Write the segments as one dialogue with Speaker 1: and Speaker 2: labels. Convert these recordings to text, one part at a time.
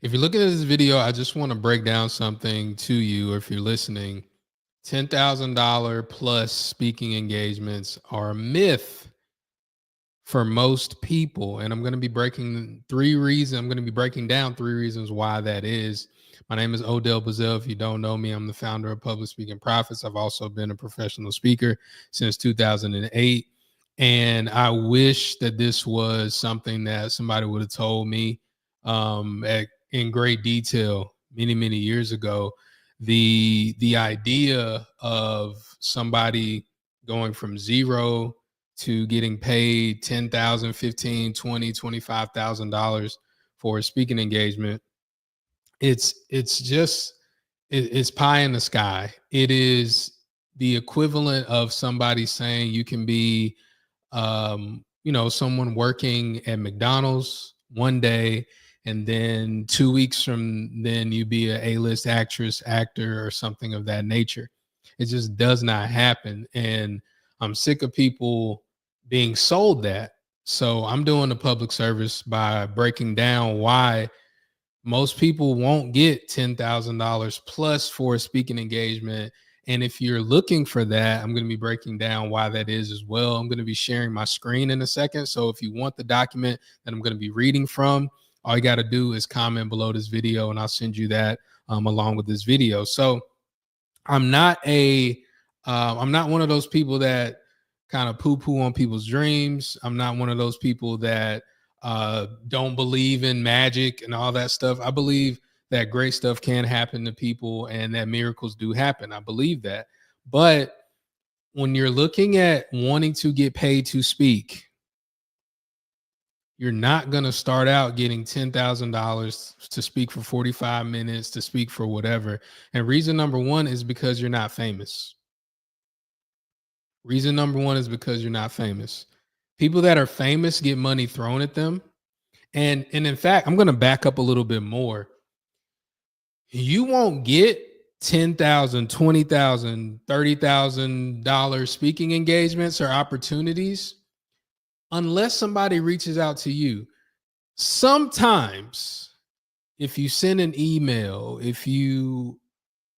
Speaker 1: If you're looking at this video, I just want to break down something to you, or if you're listening. $10,000 plus speaking engagements are a myth for most people. And I'm going to be breaking down three reasons why that is. My name is Odell Bazell. If you don't know me, I'm the founder of Public Speaking Profits. I've also been a professional speaker since 2008. And I wish that this was something that somebody would have told me in great detail many years ago. The idea of somebody going from zero to getting paid 10,000, 15, 20, $25,000 for a speaking engagement, it's pie in the sky. It is the equivalent of somebody saying you can be someone working at McDonald's one day, and then 2 weeks from then you be a A-list actress, actor, or something of that nature. It just does not happen. And I'm sick of people being sold that. So I'm doing a public service by breaking down why most people won't get $10,000 plus for a speaking engagement. And if you're looking for that, I'm going to be breaking down why that is as well. I'm going to be sharing my screen in a second. So if you want the document that I'm going to be reading from, all you got to do is comment below this video and I'll send you that along with this video. So I'm not one of those people that kind of poo-poo on people's dreams. I'm not one of those people that don't believe in magic and all that stuff. I believe that great stuff can happen to people and that miracles do happen. I believe that. But when you're looking at wanting to get paid to speak, you're not going to start out getting $10,000 to speak for 45 minutes, to speak for whatever. And reason number one is because you're not famous. Reason number one is because you're not famous. People that are famous get money thrown at them. And in fact, I'm going to back up a little bit more. You won't get $10,000, $20,000, $30,000 speaking engagements or opportunities unless somebody reaches out to you. Sometimes, if you send an email, if you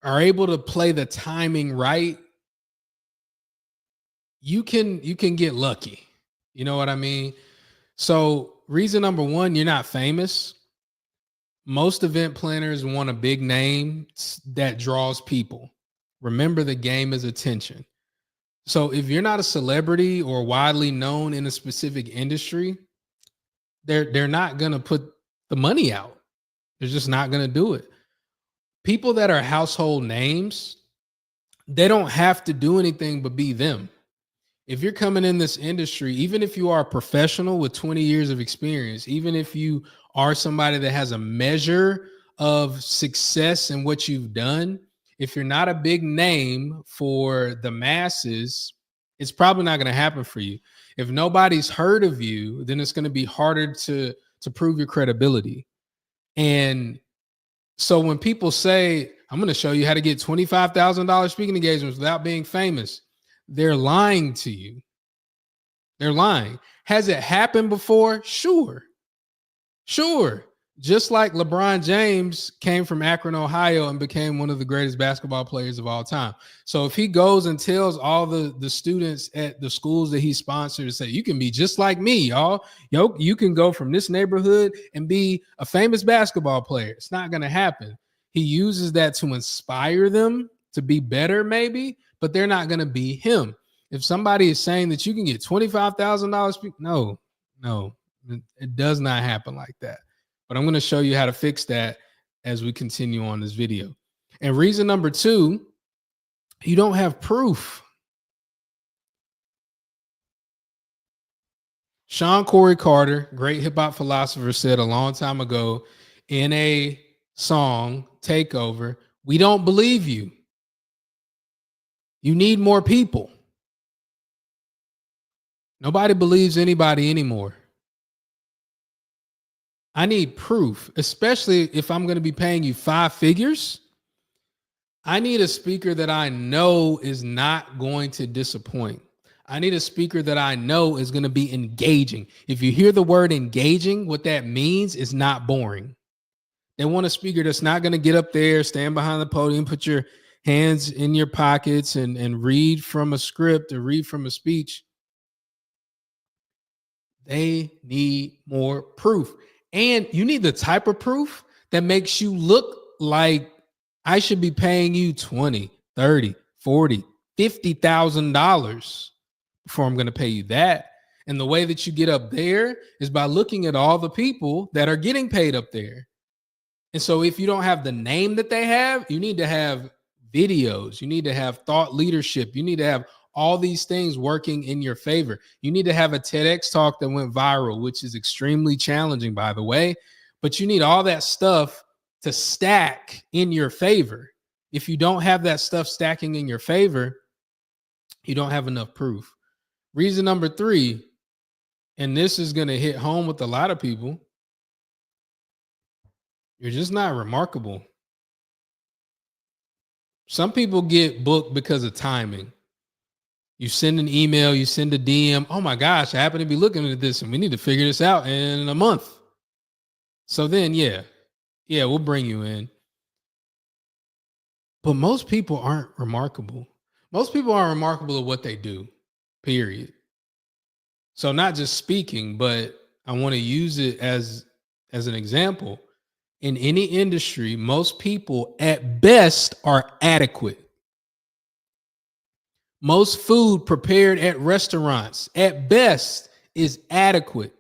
Speaker 1: are able to play the timing right, you can get lucky. You know what I mean? So reason number one, you're not famous. Most event planners want a big name that draws people. Remember, the game is attention. So if you're not a celebrity or widely known in a specific industry, they're not going to put the money out. They're just not going to do it. People that are household names, they don't have to do anything but be them. If you're coming in this industry, even if you are a professional with 20 years of experience, even if you are somebody that has a measure of success in what you've done, if you're not a big name for the masses, it's probably not going to happen for you. If nobody's heard of you, then it's going to be harder to prove your credibility. And so when people say, I'm going to show you how to get $25,000 speaking engagements without being famous, they're lying to you. They're lying. Has it happened before? Sure. Just like LeBron James came from Akron, Ohio, and became one of the greatest basketball players of all time. So if he goes and tells all the students at the schools that he sponsored, say, you can be just like me, y'all. You can go from this neighborhood and be a famous basketball player. It's not going to happen. He uses that to inspire them to be better, maybe, but they're not going to be him. If somebody is saying that you can get $25,000, no, it does not happen like that. But I'm going to show you how to fix that as we continue on this video. And reason number two, you don't have proof. Sean Corey Carter, great hip hop philosopher, said a long time ago in a song, Takeover, we don't believe you. You need more people. Nobody believes anybody anymore. I need proof, especially if I'm going to be paying you 5 figures. I need a speaker that I know is not going to disappoint. I need a speaker that I know is going to be engaging. If you hear the word engaging, what that means is not boring. They want a speaker that's not going to get up there, stand behind the podium, put your hands in your pockets and read from a script or read from a speech. They need more proof. And you need the type of proof that makes you look like I should be paying you 20, 30, 40, $50,000 before I'm going to pay you that. And the way that you get up there is by looking at all the people that are getting paid up there. And so if you don't have the name that they have, you need to have videos, you need to have thought leadership, you need to have all these things working in your favor. You need to have a TEDx talk that went viral, which is extremely challenging, by the way, but you need all that stuff to stack in your favor. If you don't have that stuff stacking in your favor, you don't have enough proof. Reason number 3, and this is going to hit home with a lot of people, you're just not remarkable. Some people get booked because of timing. You send an email, you send a DM. Oh my gosh, I happen to be looking at this and we need to figure this out in a month. So then, yeah, we'll bring you in. But most people aren't remarkable. Most people aren't remarkable at what they do, period. So not just speaking, but I want to use it as an example. In any industry, most people at best are adequate. Most food prepared at restaurants at best is adequate.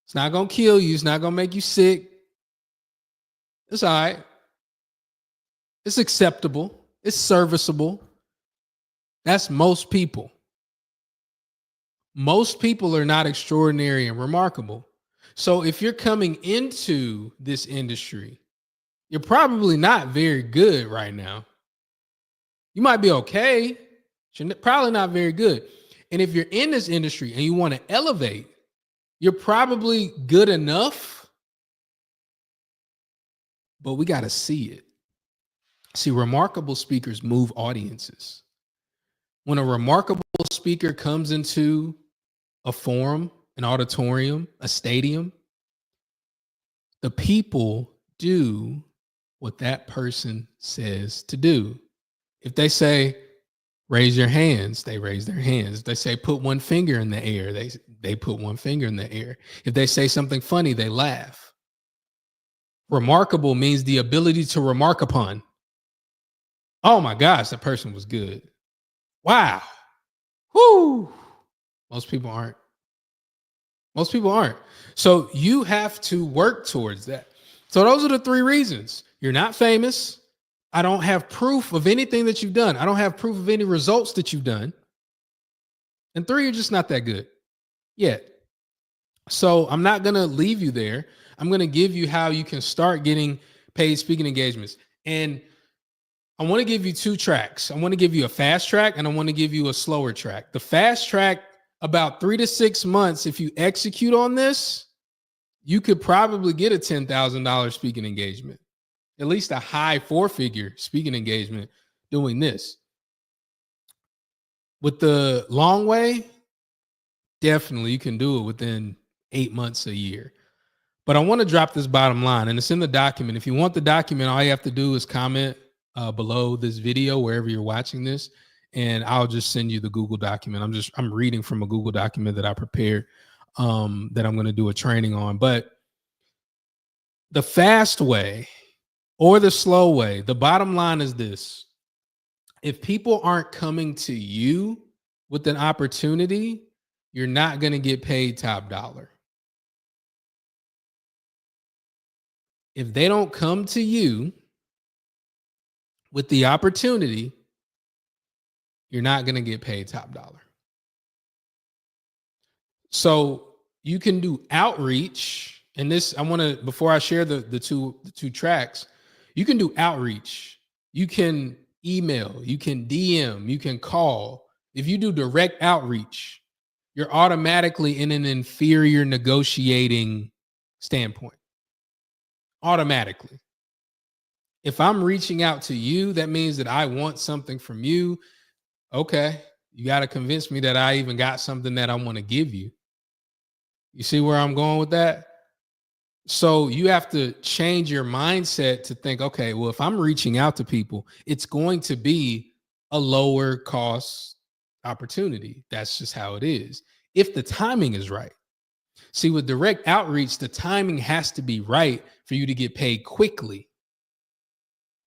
Speaker 1: It's not going to kill you. It's not going to make you sick. It's all right. It's acceptable. It's serviceable. That's most people. Most people are not extraordinary and remarkable. So if you're coming into this industry, you're probably not very good right now. You might be okay. You're probably not very good. And if you're in this industry and you want to elevate, you're probably good enough, but we got to see it. See, remarkable speakers move audiences. When a remarkable speaker comes into a forum, an auditorium, a stadium, the people do what that person says to do. If they say, raise your hands, they raise their hands. If they say, put one finger in the air, they put one finger in the air. If they say something funny, they laugh. Remarkable means the ability to remark upon. Oh my gosh, that person was good. Wow. Whoo. Most people aren't. Most people aren't. So you have to work towards that. So those are the 3 reasons. You're not famous. I don't have proof of anything that you've done. I don't have proof of any results that you've done. And 3, you're just not that good yet. So I'm not going to leave you there. I'm going to give you how you can start getting paid speaking engagements. And I want to give you 2 tracks. I want to give you a fast track and I want to give you a slower track. The fast track, about 3 to 6 months, if you execute on this, you could probably get a $10,000 speaking engagement, at least a high 4-figure speaking engagement doing this. With the long way, definitely you can do it within 8 months, a year. But I want to drop this bottom line, and it's in the document. If you want the document, all you have to do is comment below this video, wherever you're watching this, and I'll just send you the Google document. I'm reading from a Google document that I prepared that I'm going to do a training on. But the fast way or the slow way, the bottom line is this. If people aren't coming to you with an opportunity, you're not going to get paid top dollar. If they don't come to you with the opportunity, you're not going to get paid top dollar. So you can do outreach. And this, I want to, before I share the two tracks, you can do outreach. You can email, you can DM, you can call. If you do direct outreach, you're automatically in an inferior negotiating standpoint. Automatically. If I'm reaching out to you, that means that I want something from you. Okay, you got to convince me that I even got something that I want to give you. You see where I'm going with that? So you have to change your mindset to think, okay, well, if I'm reaching out to people, it's going to be a lower cost opportunity. That's just how it is. If the timing is right. See, with direct outreach, the timing has to be right for you to get paid quickly.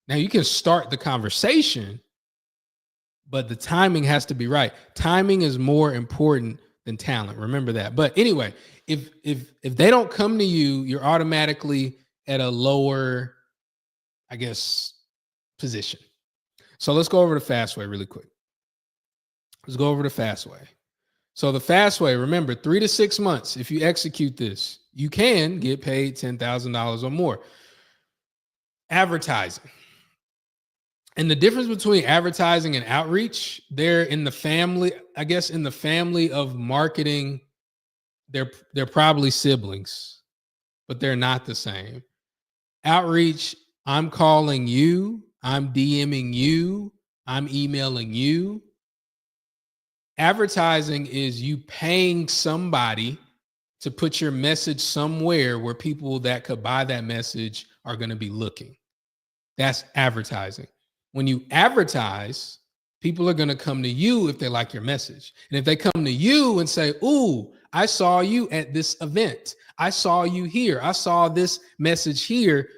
Speaker 1: Now you can start the conversation, but the timing has to be right. Timing is more important than talent. Remember that. But anyway, if they don't come to you, you're automatically at a lower, I guess, position. So let's go over the fast way really quick. Let's go over the fast way. So the fast way, remember, 3 to 6 months. If you execute this, you can get paid $10,000 or more. Advertising. And the difference between advertising and outreach, they're in the family, I guess in the family of marketing, they're probably siblings, but they're not the same. Outreach, I'm calling you, I'm DMing you, I'm emailing you. Advertising is you paying somebody to put your message somewhere where people that could buy that message are going to be looking. That's advertising. When you advertise, people are going to come to you if they like your message. And if they come to you and say, ooh, I saw you at this event. I saw you here. I saw this message here.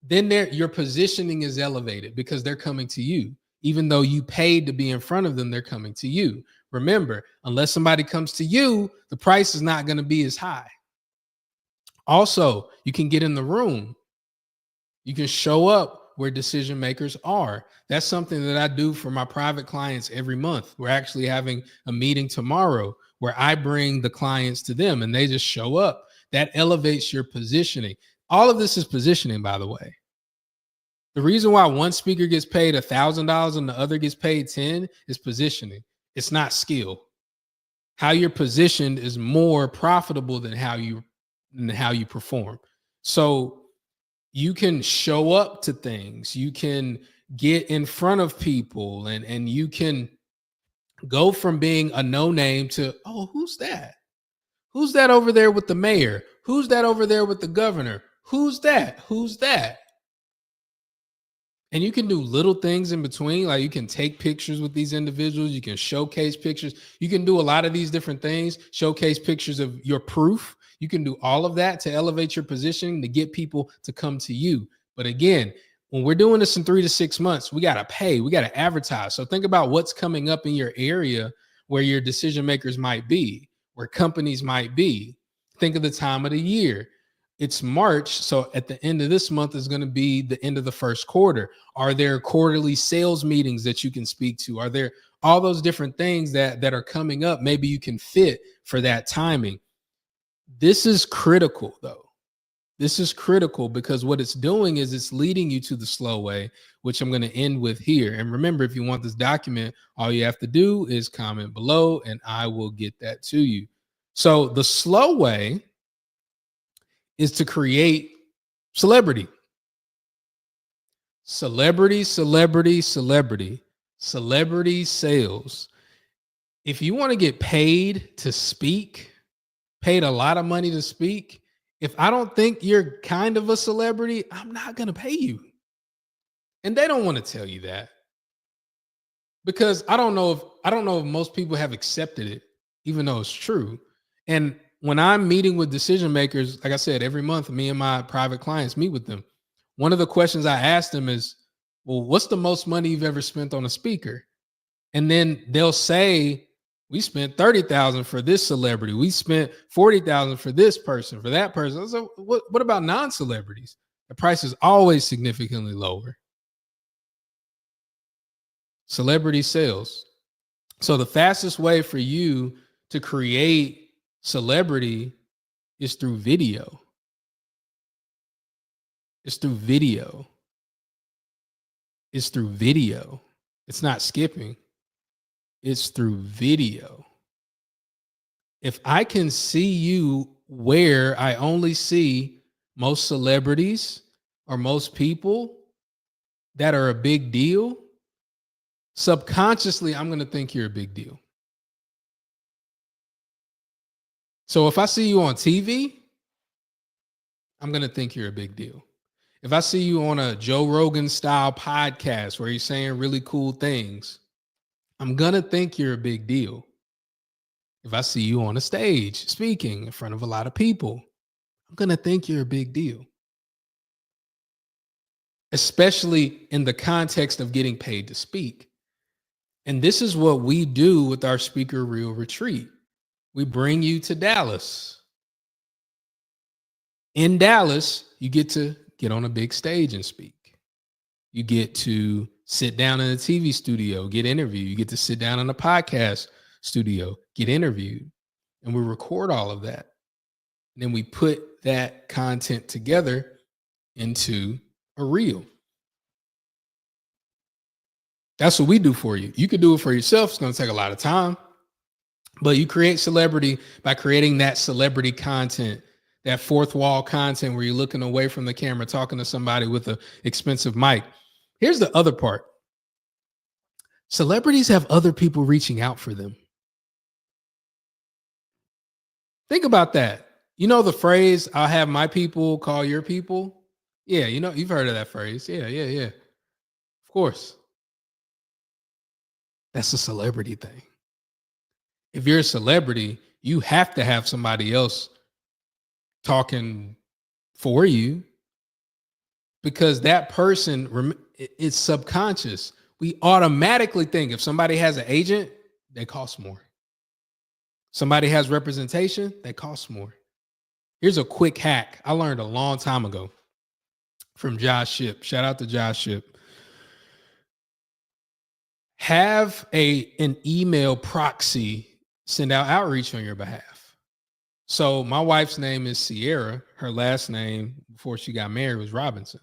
Speaker 1: Then your positioning is elevated because they're coming to you. Even though you paid to be in front of them, they're coming to you. Remember, unless somebody comes to you, the price is not going to be as high. Also, you can get in the room. You can show up where decision makers are. That's something that I do for my private clients every month. We're actually having a meeting tomorrow where I bring the clients to them and they just show up. That elevates your positioning. All of this is positioning, by the way. The reason why one speaker gets paid $1,000 and the other gets paid 10 is positioning. It's not skill. How you're positioned is more profitable than how you perform. So you can show up to things, you can get in front of people, and you can go from being a no name to, oh, who's that? Who's that over there with the mayor? Who's that over there with the governor? Who's that? Who's that? And you can do little things in between, like you can take pictures with these individuals, you can showcase pictures, you can do a lot of these different things, showcase pictures of your proof. You can do all of that to elevate your positioning to get people to come to you. But again, when we're doing this in 3 to 6 months, we got to pay, we got to advertise. So think about what's coming up in your area where your decision makers might be, where companies might be. Think of the time of the year. It's March. So at the end of this month is going to be the end of the first quarter. Are there quarterly sales meetings that you can speak to? Are there all those different things that are coming up? Maybe you can fit for that timing. This is critical, though. This is critical because what it's doing is it's leading you to the slow way, which I'm going to end with here. And remember, if you want this document, all you have to do is comment below and I will get that to you. So the slow way is to create celebrity. Celebrity, celebrity, celebrity, celebrity sales. If you want to get paid to speak, paid a lot of money to speak, if I don't think you're kind of a celebrity, I'm not going to pay you. And they don't want to tell you that because I don't know if most people have accepted it, even though it's true. And when I'm meeting with decision makers, like I said, every month, me and my private clients meet with them. One of the questions I ask them is, well, what's the most money you've ever spent on a speaker? And then they'll say, we spent 30,000 for this celebrity. We spent 40,000 for this person, for that person. So what about non-celebrities? The price is always significantly lower. Celebrity sales. So the fastest way for you to create celebrity is through video. It's through video. It's through video. It's not skipping. It's through video. If I can see you where I only see most celebrities or most people that are a big deal, subconsciously, I'm going to think you're a big deal. So if I see you on TV, I'm going to think you're a big deal. If I see you on a Joe Rogan style podcast where you're saying really cool things, I'm going to think you're a big deal. If I see you on a stage speaking in front of a lot of people, I'm going to think you're a big deal. Especially in the context of getting paid to speak. And this is what we do with our Speaker Reel Retreat. We bring you to Dallas. In Dallas, you get to get on a big stage and speak. You get to sit down in a TV studio, get interviewed. You get to sit down in a podcast studio, get interviewed. And we record all of that. And then we put that content together into a reel. That's what we do for you. You could do it for yourself. It's going to take a lot of time. But you create celebrity by creating that celebrity content, that fourth wall content where you're looking away from the camera, talking to somebody with an expensive mic. Here's the other part. Celebrities have other people reaching out for them. Think about that. You know the phrase, I'll have my people call your people? Yeah, you know, you've heard of that phrase. Yeah. Of course. That's a celebrity thing. If you're a celebrity, you have to have somebody else talking for you because that person is subconscious. We automatically think if somebody has an agent, they cost more. Somebody has representation, they cost more. Here's a quick hack I learned a long time ago from Josh Shipp. Shout out to Josh Shipp. Have an email proxy send out outreach on your behalf. So my wife's name is Sierra. Her last name before she got married was Robinson.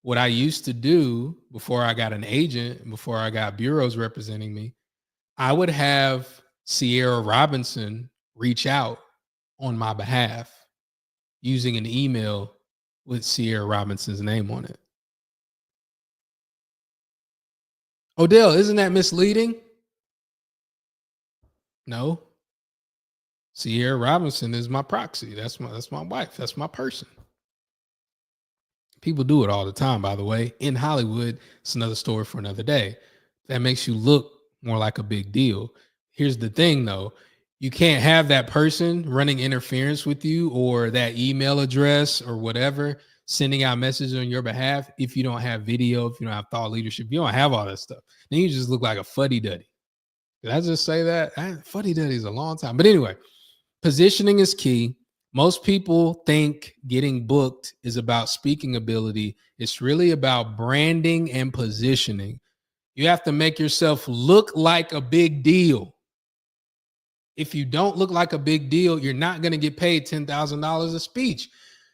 Speaker 1: What I used to do before I got an agent, before I got bureaus representing me, I would have Sierra Robinson reach out on my behalf using an email with Sierra Robinson's name on it. Odell, isn't that misleading? No. Sierra Robinson is my proxy. That's my wife. That's my person. People do it all the time, by the way. In Hollywood, it's another story for another day. That makes you look more like a big deal. Here's the thing, though. You can't have that person running interference with you or that email address or whatever sending out messages on your behalf if you don't have video, if you don't have thought leadership, you don't have all that stuff. Then you just look like a fuddy-duddy. Did I just say that? Fuddy-duddy is a long time. But anyway, positioning is key. Most people think getting booked is about speaking ability. It's really about branding and positioning. You have to make yourself look like a big deal. If you don't look like a big deal, you're not going to get paid $10,000 a speech.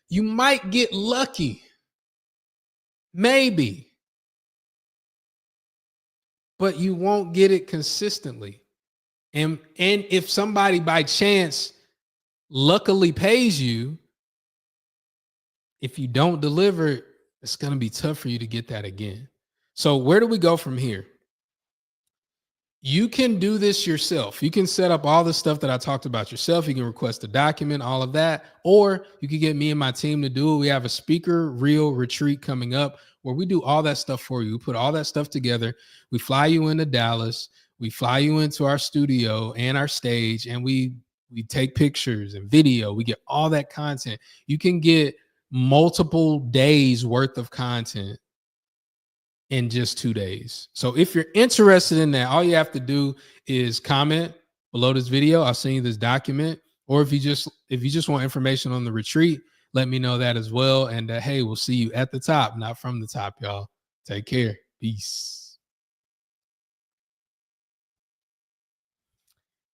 Speaker 1: You might get lucky. Maybe. But you won't get it consistently. And if somebody by chance luckily pays you, if you don't deliver, it's going to be tough for you to get that again. So where do we go from here? You can do this yourself. You can set up all the stuff that I talked about yourself. You can request a document, all of that, or you can get me and my team to do it. We have a Speaker Reel Retreat coming up where we do all that stuff for you. We put all that stuff together. We fly you into Dallas. We fly you into our studio and our stage, and we take pictures and video. We get all that content. You can get multiple days worth of content in just 2 days. So if you're interested in that, all you have to do is comment below this video. I'll send you this document. Or if you just want information on the retreat, let me know that as well. And hey, we'll see you at the top, not from the top, y'all. Take care. Peace.